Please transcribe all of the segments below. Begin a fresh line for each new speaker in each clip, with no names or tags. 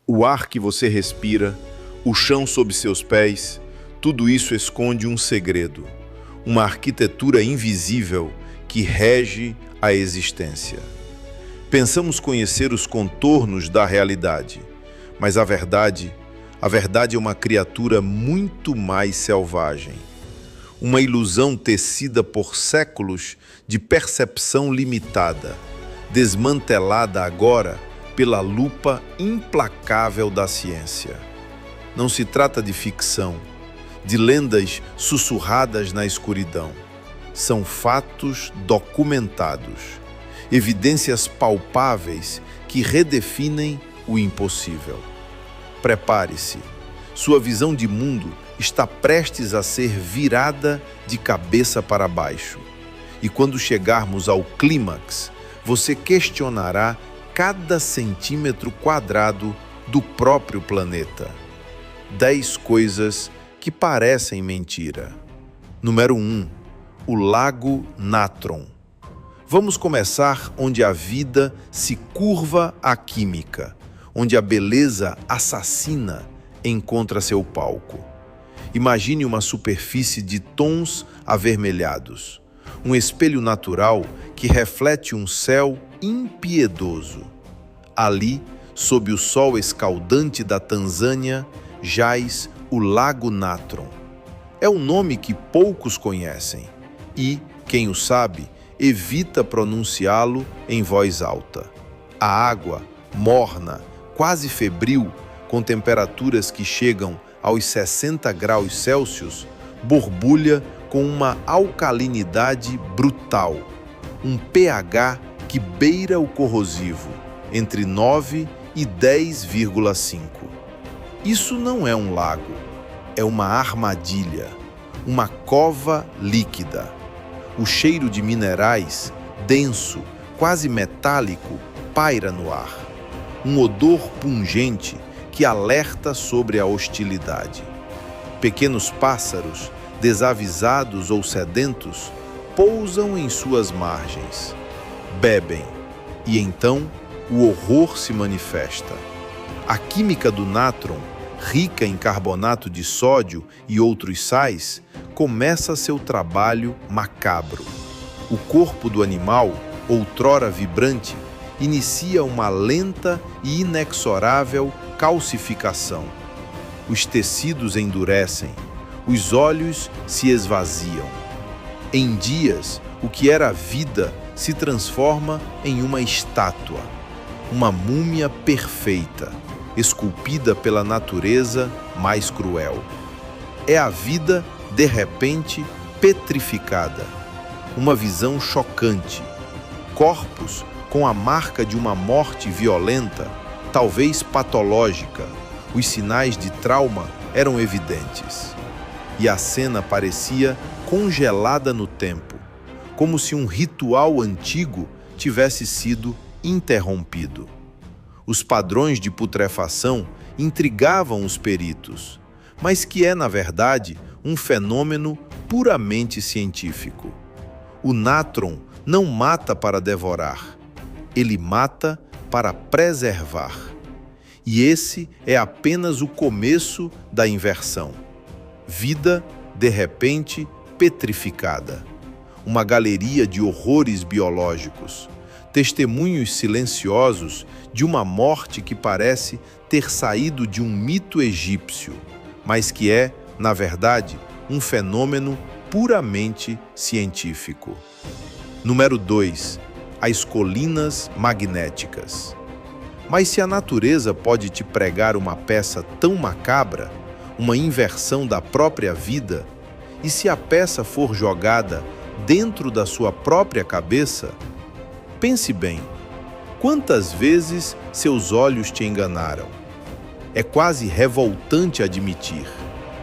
O ar que você respira, o chão sob seus pés, tudo isso esconde um segredo, uma arquitetura invisível que rege a existência. Pensamos conhecer os contornos da realidade, mas a verdade é uma criatura muito mais selvagem. Uma ilusão tecida por séculos de percepção limitada, desmantelada agora pela lupa implacável da ciência. Não se trata de ficção, de lendas sussurradas na escuridão. São fatos documentados, evidências palpáveis que redefinem o impossível. Prepare-se, sua visão de mundo está prestes a ser virada de cabeça para baixo. E quando chegarmos ao clímax, você questionará cada centímetro quadrado do próprio planeta. 10 coisas que parecem mentira. Número 1. O Lago Natron. Vamos começar onde a vida se curva à química, onde a beleza assassina encontra seu palco. Imagine uma superfície de tons avermelhados, um espelho natural que reflete um céu impiedoso. Ali, sob o sol escaldante da Tanzânia, jaz o Lago Natron. É um nome que poucos conhecem e, quem o sabe, evita pronunciá-lo em voz alta. A água, morna, quase febril, com temperaturas que chegam aos 60 graus Celsius, borbulha com uma alcalinidade brutal, um pH que beira o corrosivo, entre 9 e 10,5. Isso não é um lago, é uma armadilha, uma cova líquida. O cheiro de minerais, denso, quase metálico, paira no ar. Um odor pungente que alerta sobre a hostilidade. Pequenos pássaros, desavisados ou sedentos, pousam em suas margens. Bebem, e então o horror se manifesta. A química do natron, rica em carbonato de sódio e outros sais, começa seu trabalho macabro. O corpo do animal, outrora vibrante, inicia uma lenta e inexorável calcificação. Os tecidos endurecem, os olhos se esvaziam. Em dias, o que era vida se transforma em uma estátua, uma múmia perfeita, esculpida pela natureza mais cruel. É a vida, de repente, petrificada. Uma visão chocante. Corpos com a marca de uma morte violenta, talvez patológica. Os sinais de trauma eram evidentes. E a cena parecia congelada no tempo, como se um ritual antigo tivesse sido interrompido. Os padrões de putrefação intrigavam os peritos, mas que é, na verdade, um fenômeno puramente científico. O natron não mata para devorar, ele mata para preservar. E esse é apenas o começo da inversão. Vida, de repente, petrificada. Uma galeria de horrores biológicos, testemunhos silenciosos de uma morte que parece ter saído de um mito egípcio, mas que é, na verdade, um fenômeno puramente científico. Número 2. As colinas magnéticas. Mas se a natureza pode te pregar uma peça tão macabra, uma inversão da própria vida, e se a peça for jogada dentro da sua própria cabeça, pense bem, quantas vezes seus olhos te enganaram? É quase revoltante admitir,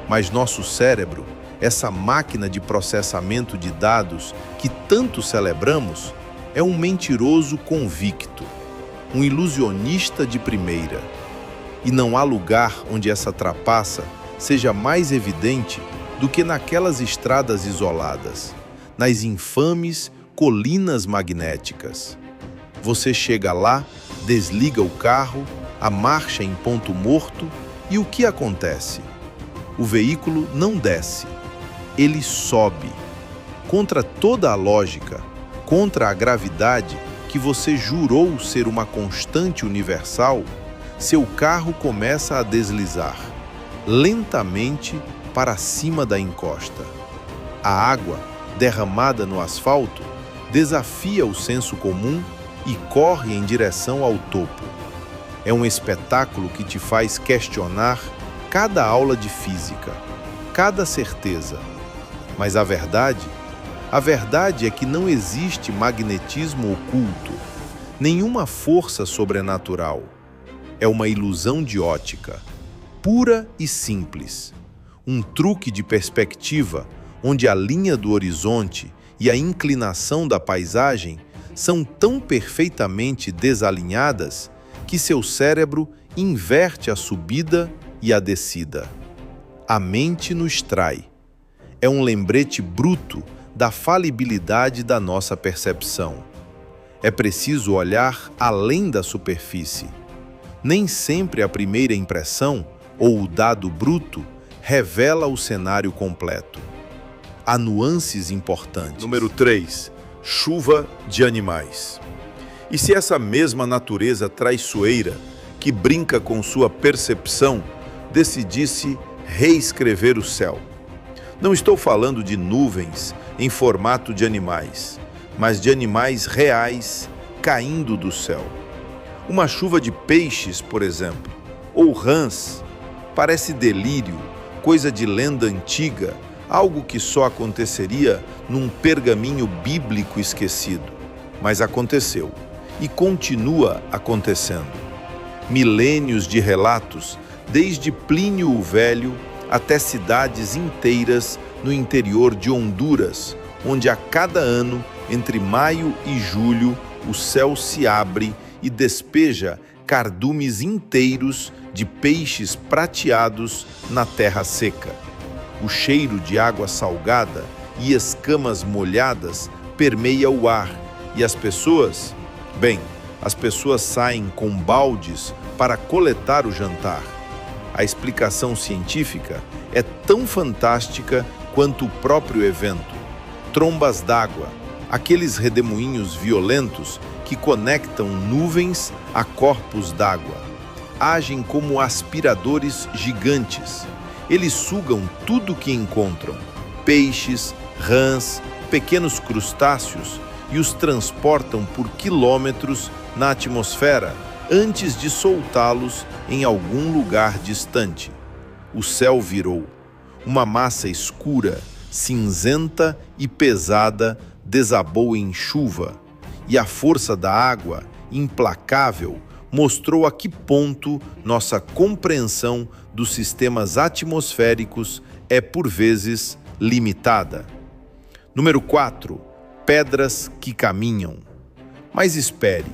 mas nosso cérebro, essa máquina de processamento de dados que tanto celebramos, é um mentiroso convicto, um ilusionista de primeira. E não há lugar onde essa trapaça seja mais evidente do que naquelas estradas isoladas, nas infames colinas magnéticas. Você chega lá, desliga o carro, a marcha em ponto morto e o que acontece? O veículo não desce, ele sobe. Contra toda a lógica, contra a gravidade que você jurou ser uma constante universal, seu carro começa a deslizar, lentamente para cima da encosta. A água, derramada no asfalto, desafia o senso comum e corre em direção ao topo. É um espetáculo que te faz questionar cada aula de física, cada certeza. Mas a verdade é que não existe magnetismo oculto, nenhuma força sobrenatural. É uma ilusão de ótica, pura e simples. Um truque de perspectiva onde a linha do horizonte e a inclinação da paisagem são tão perfeitamente desalinhadas que seu cérebro inverte a subida e a descida. A mente nos trai. É um lembrete bruto da falibilidade da nossa percepção. É preciso olhar além da superfície. Nem sempre a primeira impressão, ou o dado bruto, revela o cenário completo. Há nuances importantes.
Número 3. Chuva de animais. E se essa mesma natureza traiçoeira, que brinca com sua percepção, decidisse reescrever o céu? Não estou falando de nuvens em formato de animais, mas de animais reais caindo do céu. Uma chuva de peixes, por exemplo, ou rãs, parece delírio, coisa de lenda antiga, algo que só aconteceria num pergaminho bíblico esquecido. Mas aconteceu e continua acontecendo. Milênios de relatos, desde Plínio o Velho até cidades inteiras no interior de Honduras, onde a cada ano, entre maio e julho, o céu se abre e despeja cardumes inteiros de peixes prateados na terra seca. O cheiro de água salgada e escamas molhadas permeia o ar e as pessoas saem com baldes para coletar o jantar. A explicação científica é tão fantástica quanto o próprio evento. Trombas d'água, aqueles redemoinhos violentos que conectam nuvens a corpos d'água, agem como aspiradores gigantes. Eles sugam tudo o que encontram, peixes, rãs, pequenos crustáceos, e os transportam por quilômetros na atmosfera antes de soltá-los em algum lugar distante. O céu virou. Uma massa escura, cinzenta e pesada desabou em chuva, e a força da água, implacável, mostrou a que ponto nossa compreensão dos sistemas atmosféricos é, por vezes, limitada. Número 4. Pedras que caminham. Mas espere,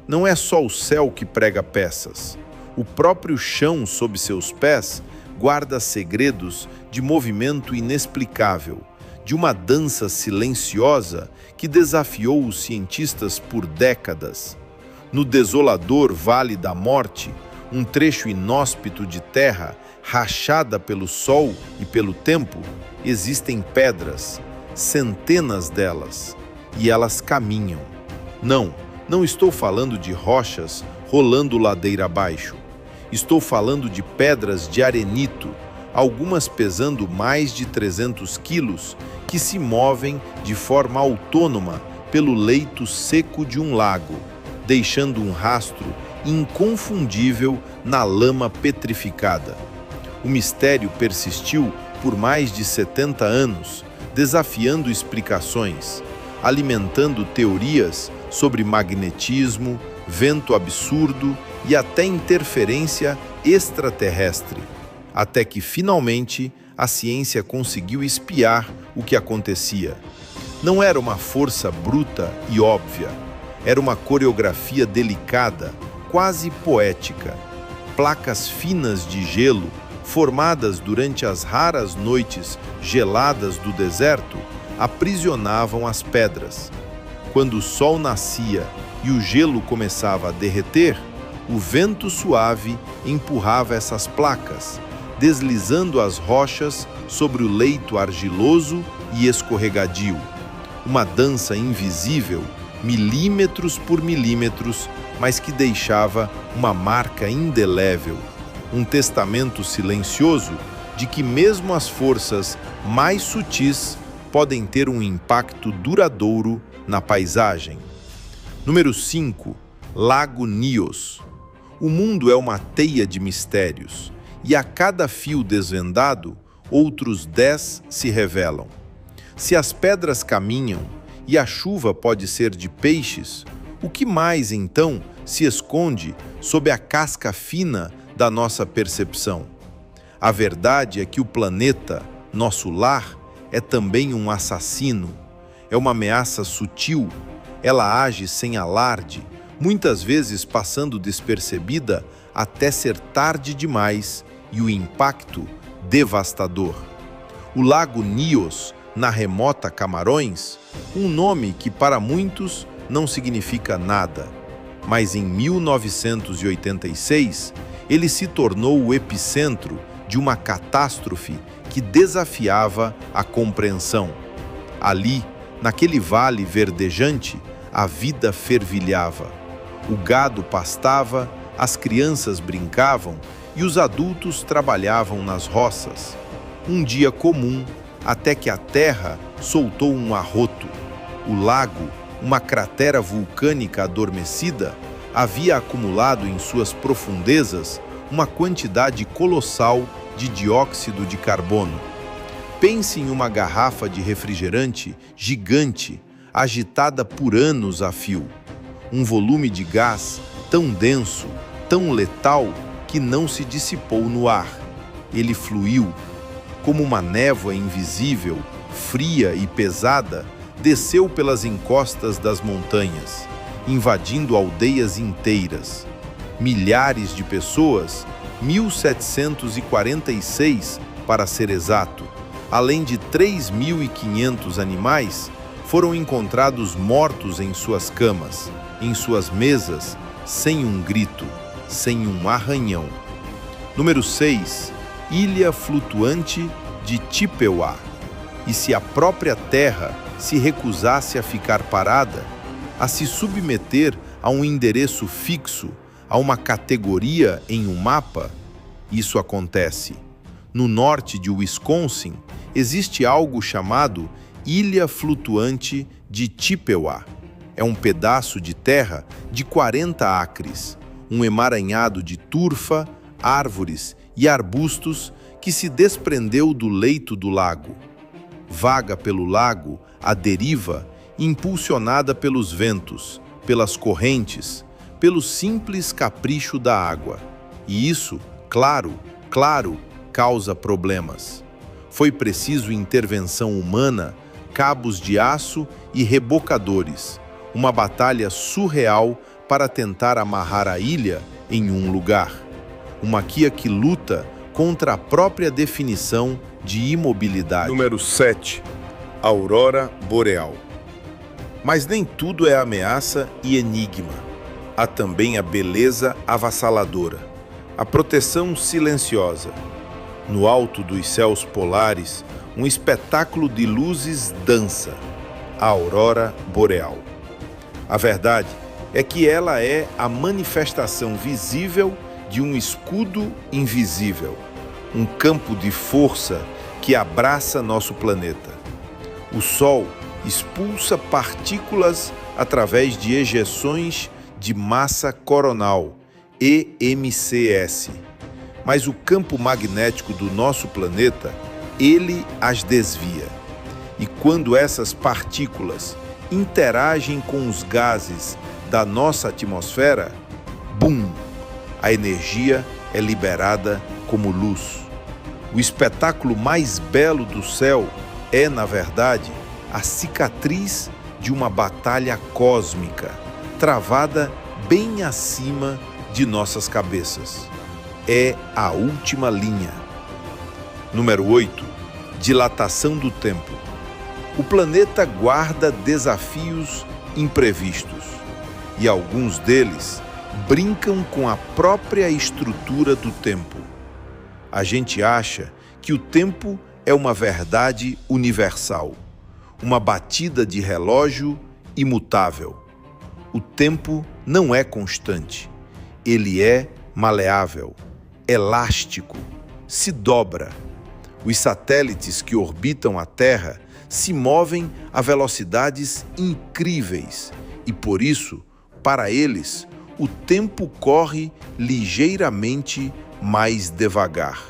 não é só o céu que prega peças. O próprio chão sob seus pés guarda segredos de movimento inexplicável, de uma dança silenciosa que desafiou os cientistas por décadas. No desolador Vale da Morte, um trecho inóspito de terra rachada pelo sol e pelo tempo, existem pedras, centenas delas, e elas caminham. Não estou falando de rochas rolando ladeira abaixo. Estou falando de pedras de arenito, algumas pesando mais de 300 quilos, que se movem de forma autônoma pelo leito seco de um lago, deixando um rastro inconfundível na lama petrificada. O mistério persistiu por mais de 70 anos, desafiando explicações, alimentando teorias sobre magnetismo, vento absurdo e até interferência extraterrestre, até que finalmente a ciência conseguiu espiar o que acontecia. Não era uma força bruta e óbvia, era uma coreografia delicada, quase poética. Placas finas de gelo, formadas durante as raras noites geladas do deserto, aprisionavam as pedras. Quando o sol nascia e o gelo começava a derreter, O vento suave empurrava essas placas, deslizando as rochas sobre o leito argiloso e escorregadio. Uma dança invisível, milímetros por milímetros, mas que deixava uma marca indelével, um testamento silencioso de que mesmo as forças mais sutis podem ter um impacto duradouro na paisagem. Número 5. Lago Nyos. O mundo é uma teia de mistérios, e a cada fio desvendado, outros 10 se revelam. Se as pedras caminham e a chuva pode ser de peixes, o que mais, então, se esconde sob a casca fina da nossa percepção? A verdade é que o planeta, nosso lar, é também um assassino. É uma ameaça sutil. Ela age sem alarde, muitas vezes passando despercebida até ser tarde demais e o impacto devastador. O Lago Nyos, na remota Camarões, um nome que para muitos não significa nada, mas em 1986 ele se tornou o epicentro de uma catástrofe que desafiava a compreensão. Ali, naquele vale verdejante, a vida fervilhava. O gado pastava, as crianças brincavam e os adultos trabalhavam nas roças. Um dia comum, até que a terra soltou um arroto. O lago, uma cratera vulcânica adormecida, havia acumulado em suas profundezas uma quantidade colossal de dióxido de carbono. Pense em uma garrafa de refrigerante gigante, agitada por anos a fio. Um volume de gás tão denso, tão letal, que não se dissipou no ar. Ele fluiu. Como uma névoa invisível, fria e pesada, desceu pelas encostas das montanhas, invadindo aldeias inteiras. Milhares de pessoas, 1746 para ser exato, além de 3.500 animais, foram encontrados mortos em suas camas, em suas mesas, sem um grito, sem um arranhão. Número 6. Ilha flutuante de Chippewa. E se a própria Terra se recusasse a ficar parada, a se submeter a um endereço fixo, a uma categoria em um mapa, isso acontece. No norte de Wisconsin, existe algo chamado Ilha Flutuante de Chippewa. É um pedaço de terra de 40 acres, um emaranhado de turfa, árvores e arbustos que se desprendeu do leito do lago. Vaga pelo lago, à deriva, impulsionada pelos ventos, pelas correntes, pelo simples capricho da água. E isso, claro, causa problemas. Foi preciso intervenção humana, cabos de aço e rebocadores, uma batalha surreal para tentar amarrar a ilha em um lugar. Uma Kia que luta contra a própria definição de imobilidade.
Número 7. Aurora Boreal. Mas nem tudo é ameaça e enigma. Há também a beleza avassaladora, a proteção silenciosa. No alto dos céus polares, um espetáculo de luzes dança, a Aurora Boreal. A verdade é que ela é a manifestação visível de um escudo invisível, um campo de força que abraça nosso planeta. O Sol expulsa partículas através de ejeções de massa coronal, EMCS. Mas o campo magnético do nosso planeta, ele as desvia. E quando essas partículas interagem com os gases da nossa atmosfera, bum! A energia é liberada como luz. O espetáculo mais belo do céu é, na verdade, a cicatriz de uma batalha cósmica, travada bem acima de nossas cabeças. É a última linha. Número 8. Dilatação do tempo. O planeta guarda desafios imprevistos, e alguns deles
brincam com a própria estrutura do tempo. A gente acha que o tempo é uma verdade universal, uma batida de relógio imutável. O tempo não é constante. Ele é maleável, elástico, se dobra. Os satélites que orbitam a Terra se movem a velocidades incríveis e, por isso, para eles, o tempo corre ligeiramente mais devagar.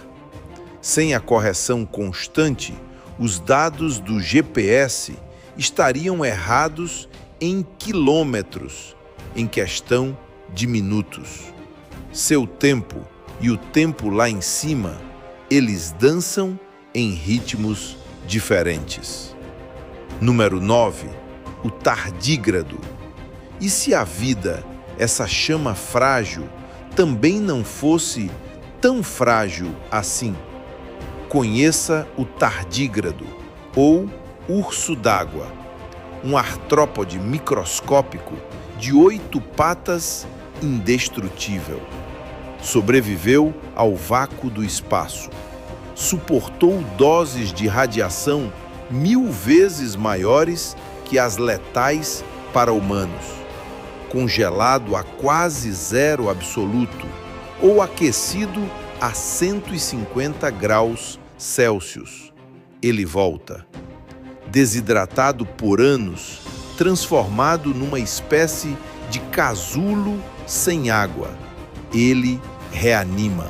Sem a correção constante, os dados do GPS estariam errados em quilômetros, em questão de minutos. Seu tempo e o tempo lá em cima, eles dançam em ritmos diferentes. Número 9, o tardígrado. E se a vida, essa chama frágil, também não fosse tão frágil assim? Conheça o tardígrado, ou urso d'água, um artrópode microscópico de 8 patas indestrutível. Sobreviveu ao vácuo do espaço. Suportou doses de radiação 1000 vezes maiores que as letais para humanos. Congelado a quase zero absoluto ou aquecido a 150 graus Celsius. Ele volta. Desidratado por anos, transformado numa espécie de casulo sem água, ele reanima.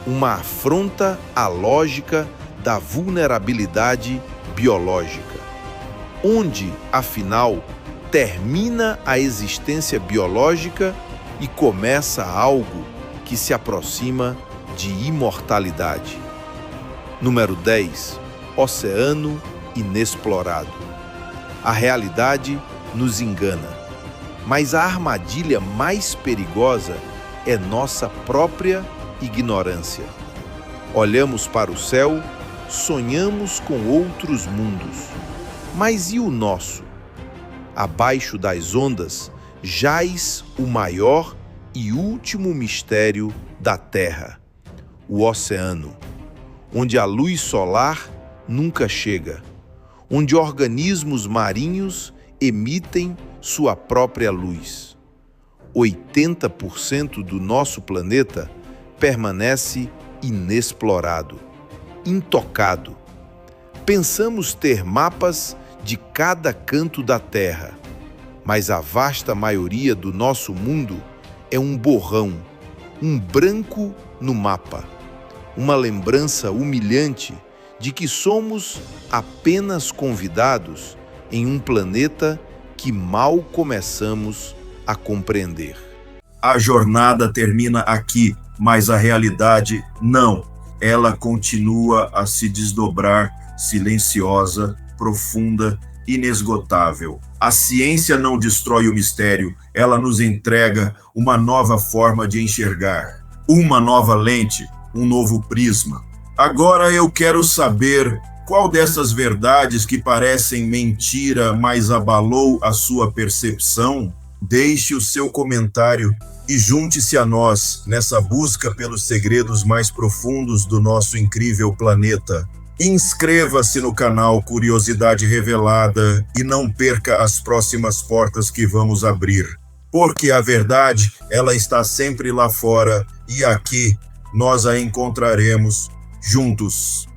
Uma afronta à lógica da vulnerabilidade biológica. Onde, afinal, termina a existência biológica e começa algo que se aproxima de imortalidade. Número 10. Oceano inexplorado. A realidade nos engana, mas a armadilha mais perigosa é nossa própria ignorância. Olhamos para o céu, sonhamos com outros mundos. Mas e o nosso? Abaixo das ondas jaz o maior e último mistério da Terra, o oceano, onde a luz solar nunca chega, onde organismos marinhos emitem sua própria luz. 80% do nosso planeta permanece inexplorado, intocado. Pensamos ter mapas de cada canto da Terra, mas a vasta maioria do nosso mundo é um borrão, um branco no mapa, uma lembrança humilhante de que somos apenas convidados em um planeta que mal começamos a compreender.
A jornada termina aqui, mas a realidade não. Ela continua a se desdobrar, silenciosa, profunda, inesgotável. A ciência não destrói o mistério, ela nos entrega uma nova forma de enxergar, uma nova lente, um novo prisma. Agora eu quero saber qual dessas verdades que parecem mentira, mas abalou a sua percepção. Deixe o seu comentário e junte-se a nós nessa busca pelos segredos mais profundos do nosso incrível planeta. Inscreva-se no canal Curiosidade Revelada e não perca as próximas portas que vamos abrir. Porque a verdade, ela está sempre lá fora e aqui nós a encontraremos juntos.